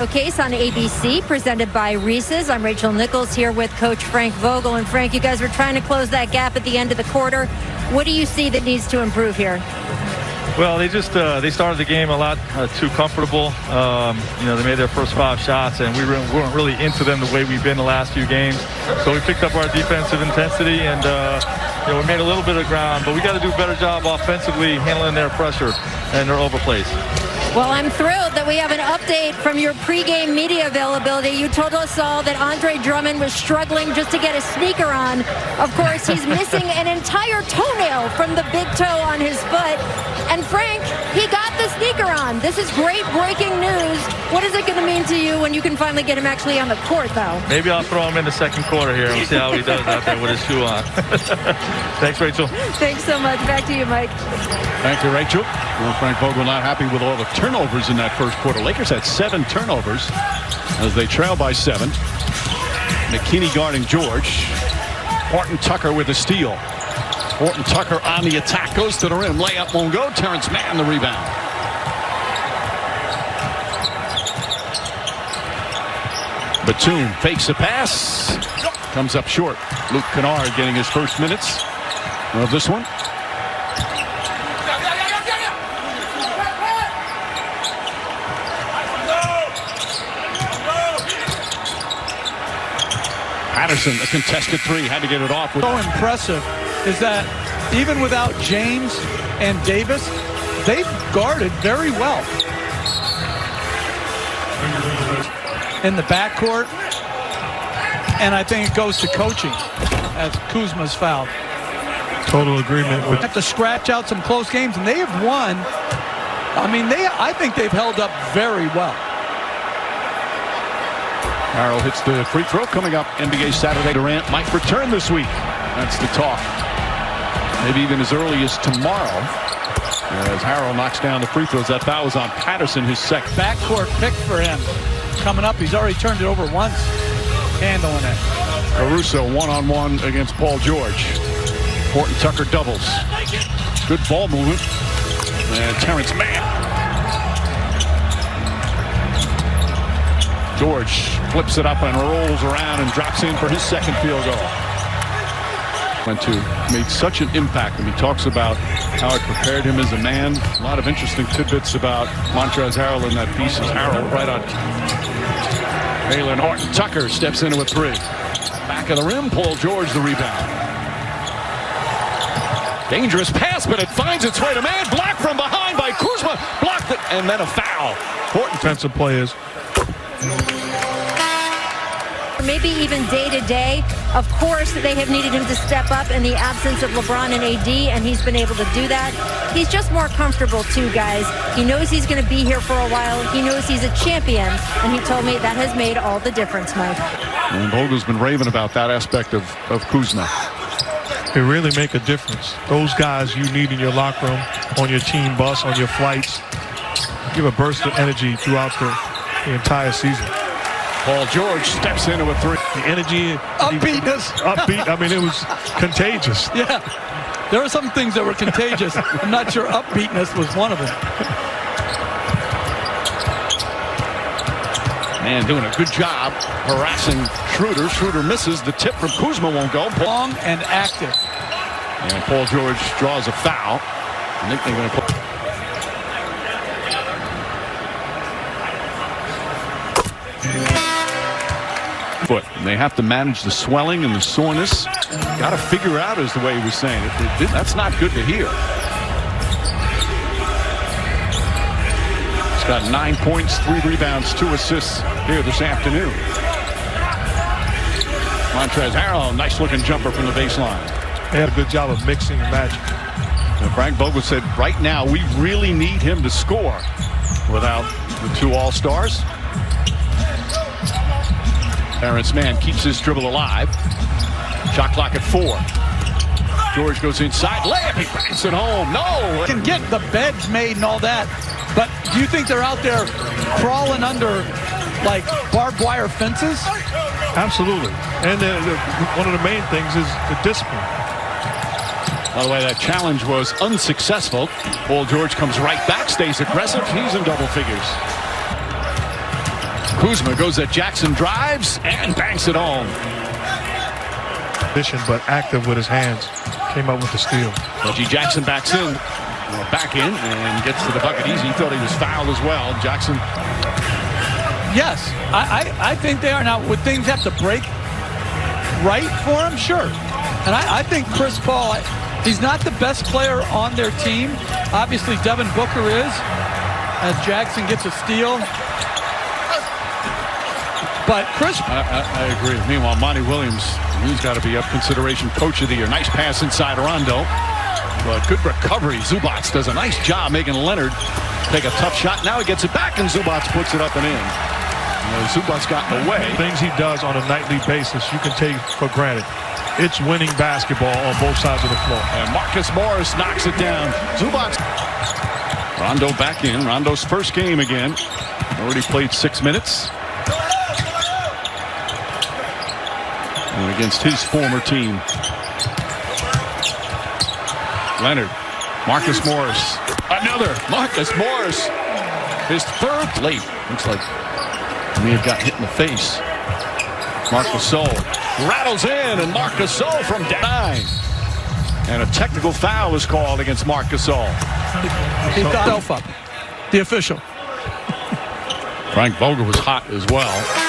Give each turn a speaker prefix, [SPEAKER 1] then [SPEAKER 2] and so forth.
[SPEAKER 1] Showcase on ABC, presented by Reese's. I'm Rachel Nichols here with Coach Frank Vogel. And Frank, you guys were trying to close that gap at the end of the quarter. What do you see that needs to improve here?
[SPEAKER 2] Well, they started the game a lot too comfortable. They made their first 5 shots, and we weren't really into them the way we've been the last few games. So we picked up our defensive intensity, and we made a little bit of ground. But we got to do a better job offensively handling their pressure and their overplays.
[SPEAKER 1] Well, I'm thrilled that we have an update from your pregame media availability. You told us all that Andre Drummond was struggling just to get a sneaker on. Of course, he's missing an entire toenail from the big toe on his foot. And Frank, he got the sneaker on. This is great breaking news. What is it going to mean to you when you can finally get him actually on the court, though?
[SPEAKER 2] Maybe I'll throw him in the second quarter here. We'll see how he does out there with his shoe on. Thanks, Rachel.
[SPEAKER 1] Thanks so much. Back to you, Mike.
[SPEAKER 3] Thank you, Rachel. Well, Frank Vogel not happy with all the turnovers in that first quarter. Lakers had 7 turnovers as they trail by 7. McKinney guarding George. Horton Tucker with a steal. Horton Tucker on the attack, goes to the rim. Layup won't go. Terrence Mann the rebound. Batum fakes a pass. Comes up short. Luke Kennard getting his first minutes of this one. Patterson, a contested 3, had to get it off.
[SPEAKER 4] So impressive is that even without James and Davis, they've guarded very well in the backcourt, and I think it goes to coaching as Kuzma's fouled.
[SPEAKER 5] Total agreement with.
[SPEAKER 4] Have to scratch out some close games, and they have won. I think they've held up very well.
[SPEAKER 3] Harrell hits the free throw coming up. NBA Saturday. Durant might return this week. That's the talk. Maybe even as early as tomorrow. As Harrell knocks down the free throws. That foul was on Patterson, his second.
[SPEAKER 4] Backcourt pick for him. Coming up, he's already turned it over once. Handling it.
[SPEAKER 3] Caruso one-on-one against Paul George. Horton Tucker doubles. Good ball movement. And Terrence Mann. George flips it up and rolls around and drops in for his second field goal. Made such an impact, and he talks about how it prepared him as a man. A lot of interesting tidbits about Montrezl Harrell in that piece. As Harrell right on. Jalen Horton Tucker steps into a 3. Back of the rim, Paul George the rebound. Dangerous pass, but it finds its way to Mann. Blocked from behind by Kuzma. Blocked it, and then a foul. Horton.
[SPEAKER 5] Defensive players.
[SPEAKER 1] Maybe even day-to-day. Of course, they have needed him to step up in the absence of LeBron and AD, and he's been able to do that. He's just more comfortable, too, guys. He knows he's going to be here for a while. He knows he's a champion, and he told me that has made all the difference, Mike.
[SPEAKER 3] And Vogel's been raving about that aspect of Kuzma.
[SPEAKER 5] It really make a difference. Those guys you need in your locker room, on your team bus, on your flights, give a burst of energy throughout the entire season.
[SPEAKER 3] Paul George steps into a 3.
[SPEAKER 5] The energy,
[SPEAKER 4] Upbeatness.
[SPEAKER 5] upbeat. I mean, it was contagious.
[SPEAKER 4] Yeah, there are some things that were contagious. I'm not sure upbeatness was one of them.
[SPEAKER 3] Man, doing a good job harassing Schroeder. Schroeder misses. The tip from Kuzma won't go.
[SPEAKER 4] Long and active.
[SPEAKER 3] And Paul George draws a foul. I think they're going to put. Foot. And they have to manage the swelling and the soreness. Got to figure out, as the way he was saying. That's not good to hear. He's got 9 points, 3 rebounds, 2 assists here this afternoon. Montrezl Harrell, nice looking jumper from the baseline.
[SPEAKER 5] They had a good job of mixing and matching.
[SPEAKER 3] And Frank Vogel said right now we really need him to score without the 2 All-Stars. Terrence Mann keeps his dribble alive. Shot clock at 4. George goes inside. Layup. He banks it home. No.
[SPEAKER 4] Can get the beds made and all that. But do you think they're out there crawling under like barbed wire fences?
[SPEAKER 5] Absolutely. And one of the main things is the discipline.
[SPEAKER 3] By the way, that challenge was unsuccessful. Paul George comes right back, stays aggressive. He's in double figures. Kuzma goes at Jackson, drives and banks it home.
[SPEAKER 5] Efficient but active with his hands. Came up with the steal.
[SPEAKER 3] Reggie Jackson backs in. Back in and gets to the bucket easy. He thought he was fouled as well. Jackson.
[SPEAKER 4] Yes, I think they are. Now, would things have to break right for him? Sure. And I think Chris Paul, he's not the best player on their team. Obviously, Devin Booker is, as Jackson gets a steal. But Chris...
[SPEAKER 3] I agree. Meanwhile, Monty Williams, he's got to be up consideration coach of the year. Nice pass inside Rondo. But good recovery. Zubac does a nice job making Leonard take a tough shot. Now he gets it back, and Zubac puts it up and in. Zubac's gotten away.
[SPEAKER 5] Things he does on a nightly basis you can take for granted. It's winning basketball on both sides of the floor.
[SPEAKER 3] And Marcus Morris knocks it down. Zubac. Rondo back in. Rondo's first game again. Already played 6 minutes. And against his former team. Leonard. Marcus Morris. Another. Marcus Morris. His third late. Looks like he may have got hit in the face. Marcus Gasol rattles in, and Marcus Gasol from 9. And a technical foul is called against Marcus Gasol.
[SPEAKER 4] He thought himself up. The official.
[SPEAKER 3] Frank Vogel was hot as well.